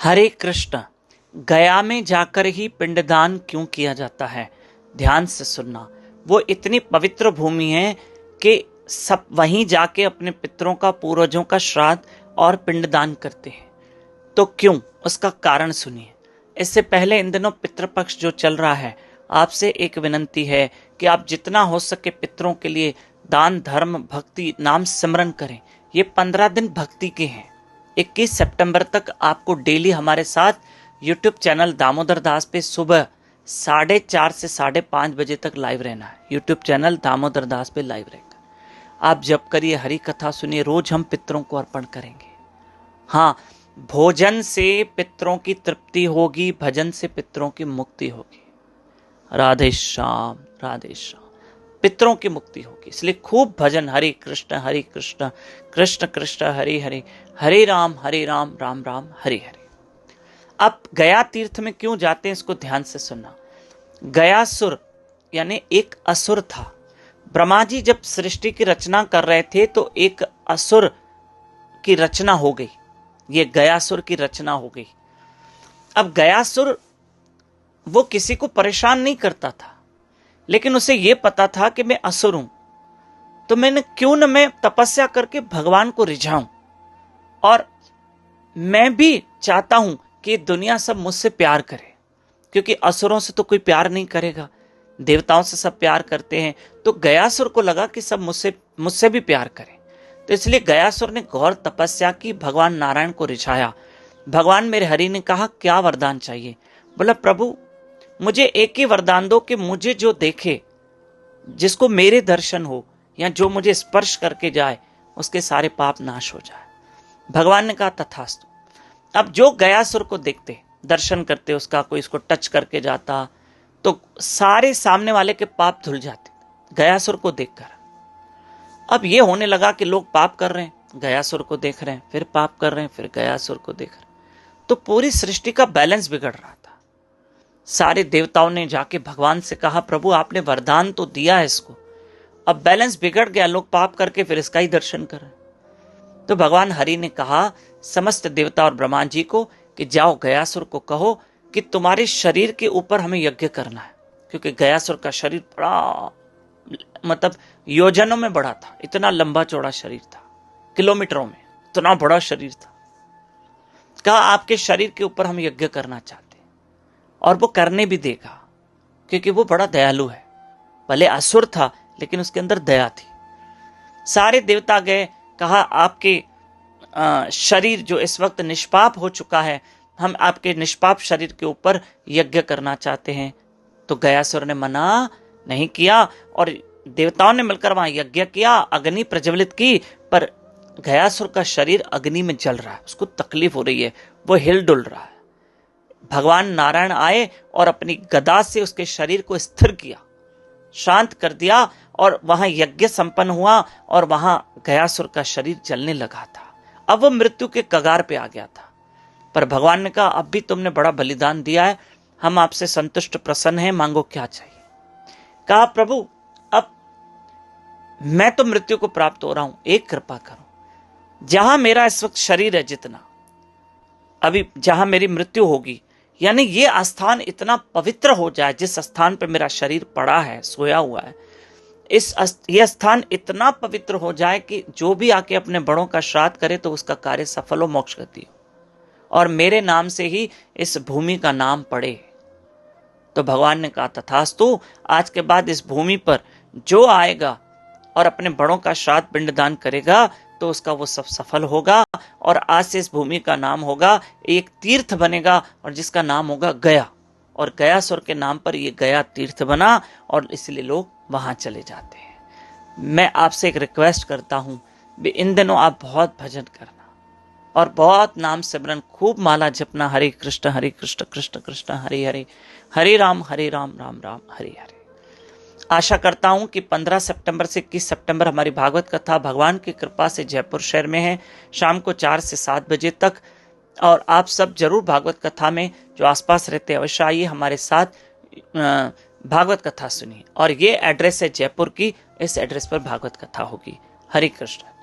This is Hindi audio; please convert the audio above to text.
हरे कृष्ण। गया में जाकर ही पिंडदान क्यों किया जाता है? ध्यान से सुनना। वो इतनी पवित्र भूमि है कि सब वहीं जाके अपने पितरों का, पूर्वजों का श्राद्ध और पिंडदान करते हैं। तो क्यों? उसका कारण सुनिए। इससे पहले इन दिनों पितृपक्ष जो चल रहा है, आपसे एक विनंती है कि आप जितना हो सके पितरों के लिए दान, धर्म, भक्ति, नाम सिमरन करें। ये 15 दिन भक्ति के हैं। 21 सितंबर तक आपको डेली हमारे साथ YouTube चैनल दामोदर दास पे सुबह 4:30 से 5:30 बजे तक लाइव रहना है। YouTube चैनल दामोदर दास पे लाइव रहेगा। आप जप करिए, हरि कथा सुनिए। रोज हम पितरों को अर्पण करेंगे। हाँ, भोजन से पितरों की तृप्ति होगी, भजन से पितरों की मुक्ति होगी। राधे श्याम, राधे श्याम। पितरों की मुक्ति होगी, इसलिए खूब भजन। हरे कृष्ण कृष्ण कृष्ण हरे हरे, हरे राम राम राम हरे हरे। अब गया तीर्थ में क्यों जाते हैं, इसको ध्यान से सुनना। गयासुर यानी एक असुर था। ब्रह्मा जी जब सृष्टि की रचना कर रहे थे तो एक असुर की रचना हो गई। ये गयासुर की रचना हो गई। अब गयासुर वो किसी को परेशान नहीं करता था, लेकिन उसे यह पता था कि मैं असुर हूं, तो मैंने क्यों न मैं तपस्या करके भगवान को रिझाऊं, और मैं भी चाहता हूं कि दुनिया सब मुझसे प्यार करे, क्योंकि असुरों से तो कोई प्यार नहीं करेगा, देवताओं से सब प्यार करते हैं। तो गयासुर को लगा कि सब मुझसे भी प्यार करें। तो इसलिए गयासुर ने घोर तपस्या की, भगवान नारायण को रिझाया। भगवान मेरे हरि ने कहा, क्या वरदान चाहिए? बोला, प्रभु मुझे एक ही वरदान दो कि मुझे जो देखे, जिसको मेरे दर्शन हो या जो मुझे स्पर्श करके जाए, उसके सारे पाप नाश हो जाए। भगवान ने कहा, तथास्तु। अब जो गयासुर को देखते, दर्शन करते उसका, कोई इसको टच करके जाता तो सारे सामने वाले के पाप धुल जाते गयासुर को देखकर। अब ये होने लगा कि लोग पाप कर रहे हैं, गयासुर को देख रहे हैं, फिर पाप कर रहे हैं, फिर गयासुर को देख रहे हैं। तो पूरी सृष्टि का बैलेंस बिगड़ रहा था। सारे देवताओं ने जाके भगवान से कहा, प्रभु आपने वरदान तो दिया है इसको, अब बैलेंस बिगड़ गया, लोग पाप करके फिर इसका ही दर्शन कर रहे हैं। तो भगवान हरि ने कहा समस्त देवता और ब्रह्मा जी को कि जाओ गयासुर को कहो कि तुम्हारे शरीर के ऊपर हमें यज्ञ करना है, क्योंकि गयासुर का शरीर बड़ा, मतलब योजनों में बड़ा था, इतना लंबा चौड़ा शरीर था, किलोमीटरों में, इतना बड़ा शरीर था। कहा आपके शरीर के ऊपर हम यज्ञ करना चाहते हैं, और वो करने भी देगा, क्योंकि वो बड़ा दयालु है। भले असुर था लेकिन उसके अंदर दया थी। सारे देवता गए, कहा आपके शरीर जो इस वक्त निष्पाप हो चुका है, हम आपके निष्पाप शरीर के ऊपर यज्ञ करना चाहते हैं। तो गयासुर ने मना नहीं किया, और देवताओं ने मिलकर वहां यज्ञ किया, अग्नि प्रज्वलित की, पर गयासुर का शरीर अग्नि में जल रहा है, उसको तकलीफ हो रही है, वो हिल डुल रहा है। भगवान नारायण आए और अपनी गदा से उसके शरीर को स्थिर किया, शांत कर दिया, और वहां यज्ञ संपन्न हुआ, और वहां गयासुर का शरीर जलने लगा था। अब वो मृत्यु के कगार पे आ गया था, पर भगवान ने कहा, अब भी तुमने बड़ा बलिदान दिया है, हम आपसे संतुष्ट प्रसन्न हैं, मांगो क्या चाहिए। कहा, प्रभु अब मैं तो मृत्यु को प्राप्त हो रहा हूं, एक कृपा करो, जहां मेरा इस वक्त शरीर है, जितना अभी जहां मेरी मृत्यु होगी, यानी ये स्थान इतना पवित्र हो जाए, जिस स्थान पर मेरा शरीर पड़ा है, सोया हुआ है, ये स्थान इतना पवित्र हो जाए कि जो भी आके अपने बड़ों का श्राद्ध करे तो उसका कार्य सफल हो, मोक्ष गति हो, और मेरे नाम से ही इस भूमि का नाम पड़े। तो भगवान ने कहा, तथास्तु। आज के बाद इस भूमि पर जो आएगा और अपने बड़ों का श्राद्ध पिंडदान करेगा तो उसका वो सब सफल होगा, और आज से इस भूमि का नाम होगा, एक तीर्थ बनेगा, और जिसका नाम होगा गया, और गयासुर के नाम पर ये गया तीर्थ बना, और इसलिए लोग वहां चले जाते हैं। मैं आपसे एक रिक्वेस्ट करता हूं, इन दिनों आप बहुत भजन करना और बहुत नाम सिमरन, खूब माला जपना, हरे कृष्ण कृष्ण कृष्ण हरे हरे, हरे राम राम राम हरे हरे। आशा करता हूं कि 15 सितंबर से 21 सितंबर हमारी भागवत कथा भगवान की कृपा से जयपुर शहर में है, शाम को 4 से 7 बजे तक। और आप सब जरूर भागवत कथा में जो आसपास रहते हैं अवश्य आइए, हमारे साथ भागवत कथा सुनिए। और ये एड्रेस है जयपुर की, इस एड्रेस पर भागवत कथा होगी। हरे कृष्ण।